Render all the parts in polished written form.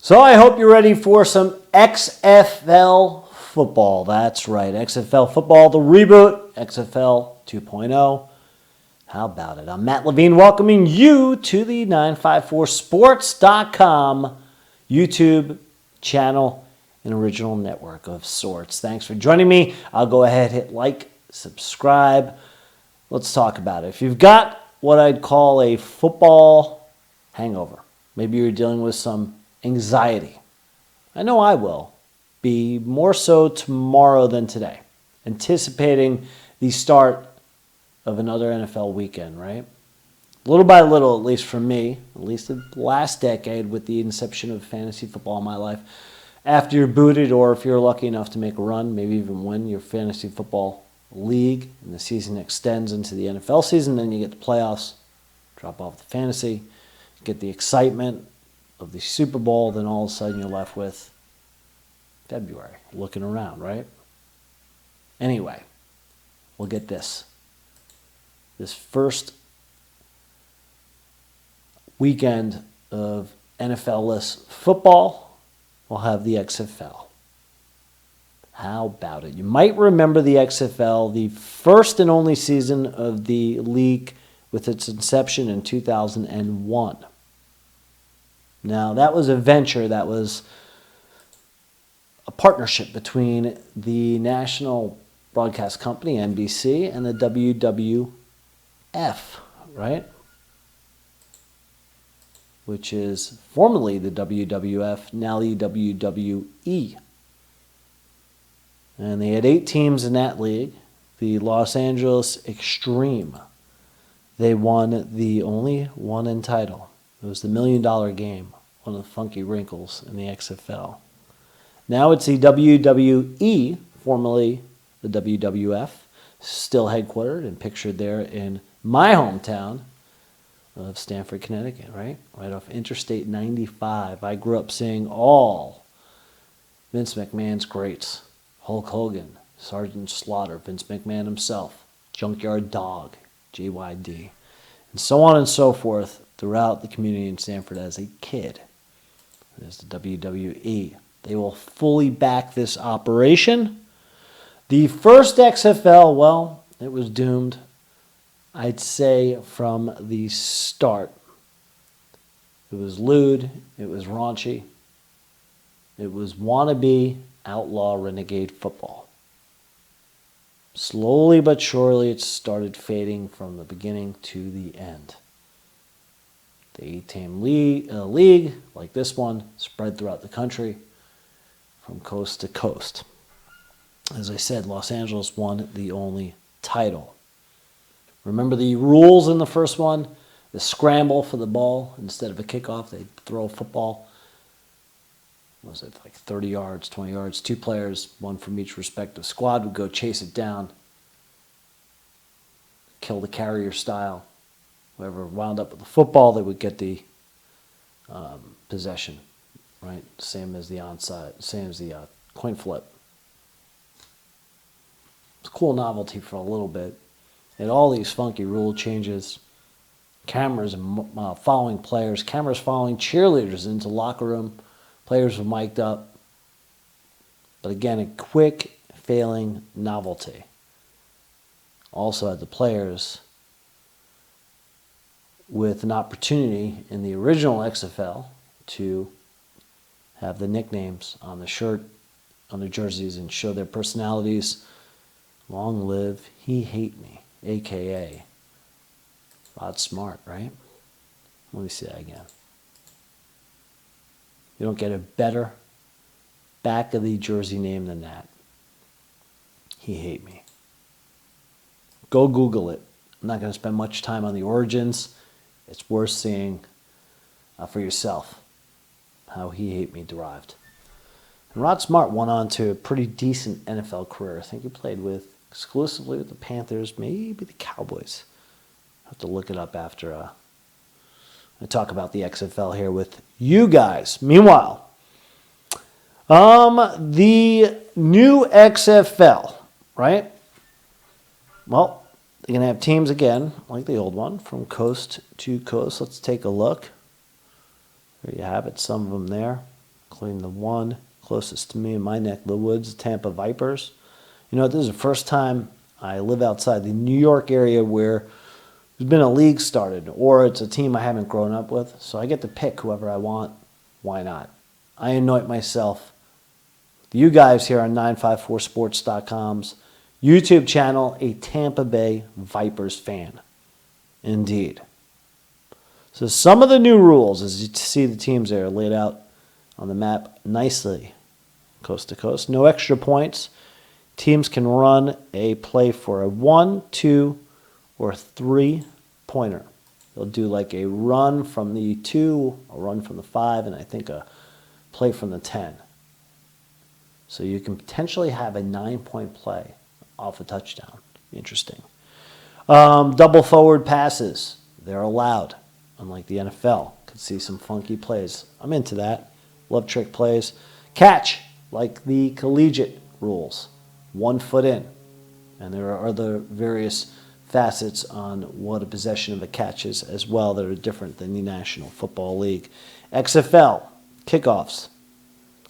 So I hope you're ready for some XFL football. That's right, XFL football, the reboot, XFL 2.0. How about it? I'm Matt Levine welcoming you to the 954sports.com YouTube channel and original network of sorts. Thanks for joining me. I'll go ahead, hit like, subscribe. Let's talk about it. If you've got what I'd call a football hangover, maybe you're dealing with some anxiety. I know I will be more so tomorrow than today, anticipating the start of another NFL weekend, right? Little by little, at least for me, at least the last decade with the inception of fantasy football in my life, after you're booted or if you're lucky enough to make a run, maybe even win your fantasy football league and the season extends into the NFL season, then you get the playoffs, drop off the fantasy, get the excitement of the Super Bowl, then all of a sudden you're left with February, looking around, right? Anyway, we'll get this. This first weekend of NFL-less football, we'll have the XFL. How about it? You might remember the XFL, the first and only season of the league with its inception in 2001. Now, that was a venture that was a partnership between the national broadcast company, NBC, and the WWF, right? Which is formerly the WWF, now the WWE. And they had 8 teams in that league. The Los Angeles Extreme. They won the only one-in title. It was the $1 Million Game, one of the funky wrinkles in the XFL. Now it's the WWE, formerly the WWF, still headquartered and pictured there in my hometown of Stamford, Connecticut, right? Right off Interstate 95. I grew up seeing all Vince McMahon's greats. Hulk Hogan, Sergeant Slaughter, Vince McMahon himself, Junkyard Dog, JYD, and so on and so forth throughout the community in Stamford as a kid. There's the WWE. They will fully back this operation. The first XFL, well, it was doomed, I'd say, from the start. It was lewd. It was raunchy. It was wannabe outlaw renegade football. Slowly but surely, it started fading from the beginning to the end. The 8-team league, like this one, spread throughout the country from coast to coast. As I said, Los Angeles won the only title. Remember the rules in the first one? The scramble for the ball. Instead of a kickoff, they'd throw a football. Was it like 30 yards, 20 yards? 2 players, one from each respective squad, would go chase it down. Kill the carrier style. Whoever wound up with the football, they would get the possession, right? Same as the onside, same as the coin flip. It's a cool novelty for a little bit. And all these funky rule changes, cameras following players, cameras following cheerleaders into locker room. Players were mic'd up. But again, a quick failing novelty. Also had the players with an opportunity in the original XFL to have the nicknames on the shirt, on their jerseys, and show their personalities. Long live He Hate Me, a.k.a. Rod Smart, right? Let me see that again. You don't get a better back of the jersey name than that. He Hate Me. Go Google it. I'm not going to spend much time on the origins. It's worth seeing for yourself how He Hate Me derived. And Rod Smart went on to a pretty decent NFL career. I think he played exclusively with the Panthers, maybe the Cowboys. I'll have to look it up after I talk about the XFL here with you guys. Meanwhile, the new XFL, right? Well, they're going to have teams again, like the old one, from coast to coast. Let's take a look. There you have it, some of them there. including the one closest to me in my neck of the woods, Tampa Vipers. You know, this is the first time I live outside the New York area where there's been a league started, or it's a team I haven't grown up with, so I get to pick whoever I want. Why not? I anoint myself with you guys here on 954sports.com's YouTube channel a Tampa Bay Vipers fan. Indeed. So some of the new rules, as you see the teams there laid out on the map nicely, coast to coast. No extra points. Teams can run a play for a 1, 2, or 3-pointer. They'll do like a run from the 2, a run from the 5, and I think a play from the 10. So you can potentially have a 9-point play off a touchdown. Interesting. Double forward passes. They're allowed, unlike the NFL. Could see some funky plays. I'm into that. Love trick plays. Catch, like the collegiate rules. 1 foot in. And there are other various facets on what a possession of a catch is as well that are different than the National Football League. XFL, kickoffs,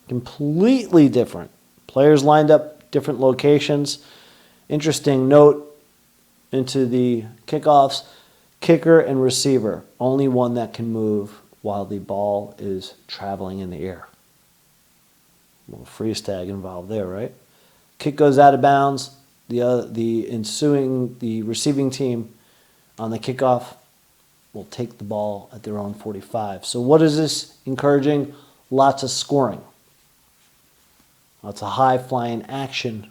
completely different. Players lined up different locations. Interesting note into the kickoffs, kicker and receiver, only one that can move while the ball is traveling in the air. A little freeze tag involved there, right? Kick goes out of bounds. The receiving team on the kickoff will take the ball at their own 45. So what is this encouraging? Lots of scoring. Lots of high-flying action.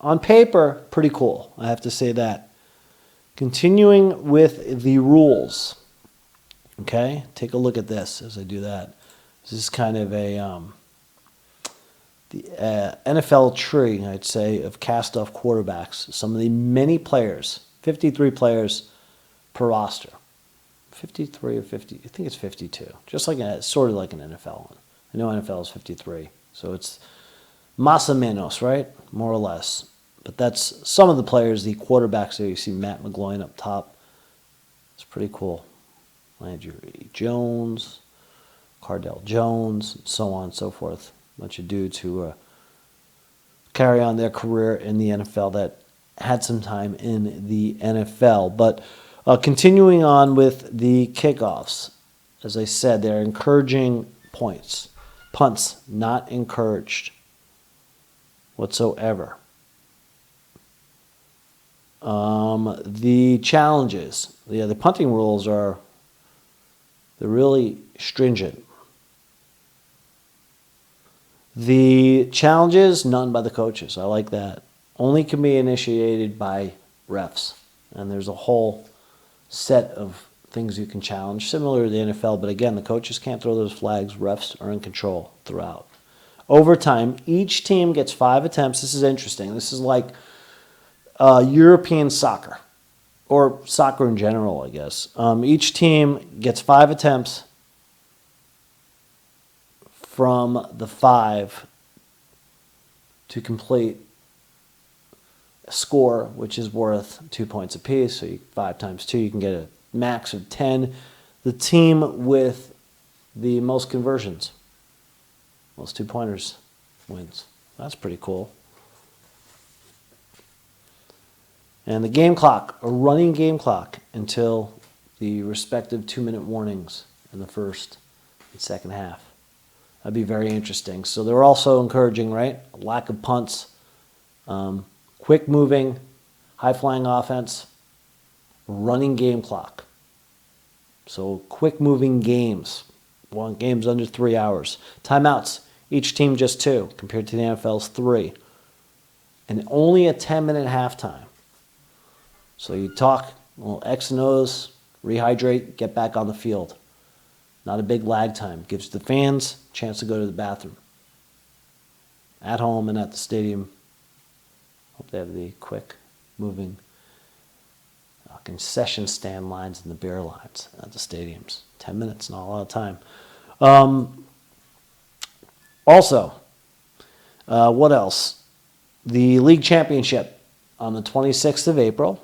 On paper, pretty cool. I have to say that. Continuing with the rules. Okay? Take a look at this as I do that. This is kind of a the NFL tree, I'd say, of cast-off quarterbacks. Some of the many players, 53 players per roster. 53 or 50, I think it's 52. Just like sort of like an NFL one. I know NFL is 53. So it's más o menos, right? More or less. But that's some of the players, the quarterbacks there. You see Matt McGloin up top. It's pretty cool. Landry Jones, Cardell Jones, and so on and so forth. A bunch of dudes who carry on their career in the NFL that had some time in the NFL. But continuing on with the kickoffs, as I said, they're encouraging points. Punts, not encouraged whatsoever. The challenges, the punting rules they're really stringent. The challenges, none by the coaches. I like that. Only can be initiated by refs. And there's a whole set of things you can challenge, similar to the NFL. But again, the coaches can't throw those flags. Refs are in control throughout. Overtime, each team gets 5 attempts. This is interesting. This is like European soccer, or soccer in general, I guess. Each team gets 5 attempts from the 5 to complete a score, which is worth 2 points apiece. So 5 times 2, you can get a max of 10. The team with the most conversions, most 2-pointers, wins. That's pretty cool. And the game clock, a running game clock until the respective 2-minute warnings in the first and second half. That'd be very interesting. So they're also encouraging, right? A lack of punts, quick moving, high flying offense, running game clock. So quick moving games. Games under 3 hours. Timeouts, each team just 2 compared to the NFL's 3. And only a 10-minute halftime. So you talk, well, X and O's, rehydrate, get back on the field. Not a big lag time. Gives the fans a chance to go to the bathroom. At home and at the stadium. Hope they have the quick moving concession stand lines and the beer lines at the stadiums. 10 minutes, not a lot of time. Also, what else? The league championship on the 26th of April.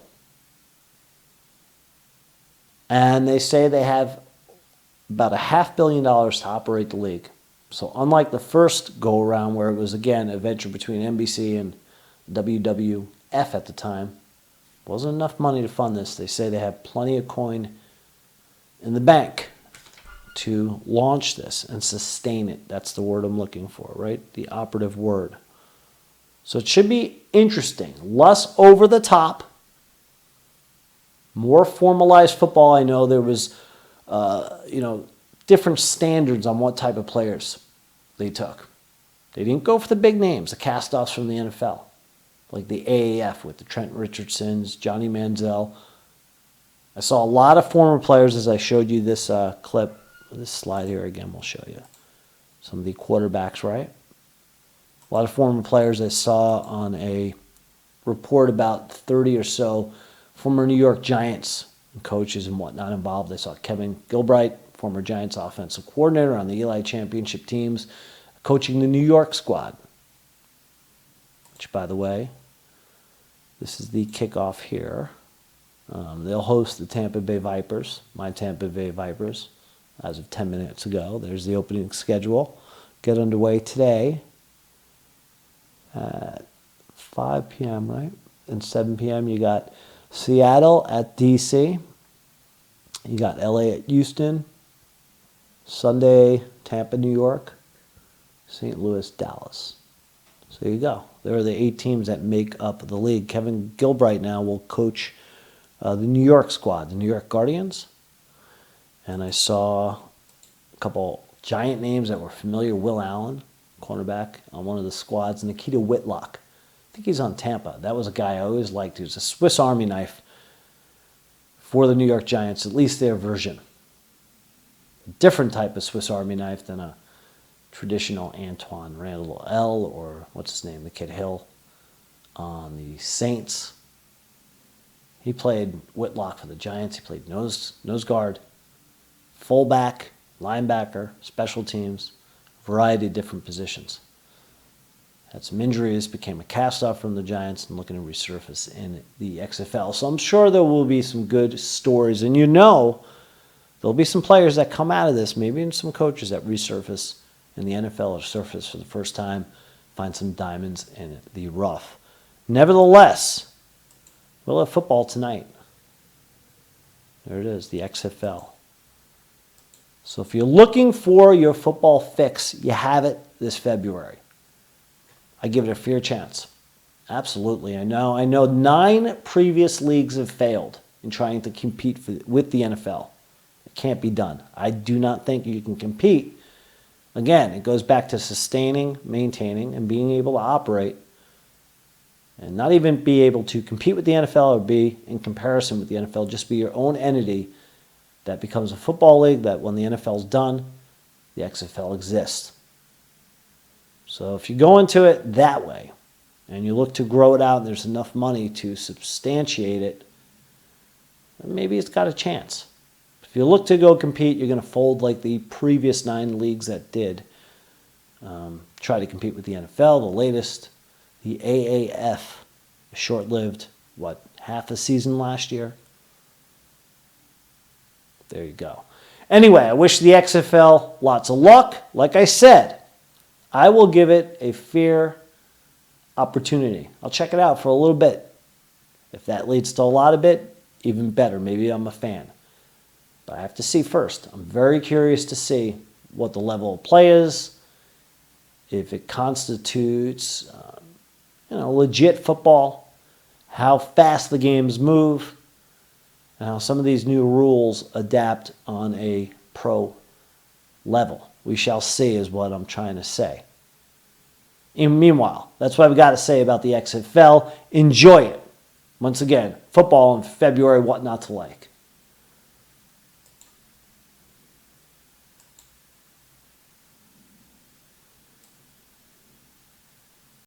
And they say they have about $500 million to operate the league. So unlike the first go-around where it was, again, a venture between NBC and WWF at the time, wasn't enough money to fund this. They say they have plenty of coin in the bank to launch this and sustain it. That's the word I'm looking for, right? The operative word. So it should be interesting. Less over the top. More formalized football. I know there was, different standards on what type of players they took. They didn't go for the big names, the cast-offs from the NFL, like the AAF with the Trent Richardsons, Johnny Manziel. I saw a lot of former players, as I showed you this clip. This slide here again will show you some of the quarterbacks, right? A lot of former players I saw on a report about 30 or so former New York Giants coaches and whatnot involved. I saw Kevin Gilbride, former Giants offensive coordinator on the Eli championship teams, coaching the New York squad. Which, by the way, this is the kickoff here. They'll host the Tampa Bay Vipers, my Tampa Bay Vipers, as of 10 minutes ago. There's the opening schedule. Get underway today at 5 p.m., right? And 7 p.m. you got Seattle at D.C. You got L.A. at Houston. Sunday, Tampa, New York. St. Louis, Dallas. So there you go. There are the 8 teams that make up the league. Kevin Gilbride now will coach the New York squad, the New York Guardians. And I saw a couple giant names that were familiar. Will Allen, cornerback on one of the squads. Nikita Whitlock. I think he's on Tampa. That was a guy I always liked. He was a Swiss Army knife for the New York Giants, at least their version. A different type of Swiss Army knife than a traditional Antoine Randall L. or what's his name, the kid Hill on the Saints. He played Whitlock for the Giants. He played nose guard, fullback, linebacker, special teams, variety of different positions. Had some injuries, became a cast-off from the Giants and looking to resurface in the XFL. So I'm sure there will be some good stories. And there'll be some players that come out of this, maybe some coaches that resurface in the NFL or surface for the first time, find some diamonds in the rough. Nevertheless, we'll have football tonight. There it is, the XFL. So if you're looking for your football fix, you have it this February. I give it a fair chance. Absolutely. I know 9 previous leagues have failed in trying to compete with the NFL. It can't be done. I do not think you can compete. Again, it goes back to sustaining, maintaining, and being able to operate and not even be able to compete with the NFL or be in comparison with the NFL, just be your own entity that becomes a football league that when the NFL's done, the XFL exists. So if you go into it that way and you look to grow it out and there's enough money to substantiate it, then maybe it's got a chance. If you look to go compete, you're going to fold like the previous 9 leagues that did try to compete with the NFL. The latest, the AAF, short-lived, half a season last year? There you go. Anyway, I wish the XFL lots of luck. Like I said, I will give it a fair opportunity. I'll check it out for a little bit. If that leads to a lot of it, even better. Maybe I'm a fan. But I have to see first. I'm very curious to see what the level of play is, if it constitutes legit football, how fast the games move, and how some of these new rules adapt on a pro level. We shall see is what I'm trying to say. And meanwhile, that's what I've got to say about the XFL. Enjoy it. Once again, football in February, what not to like.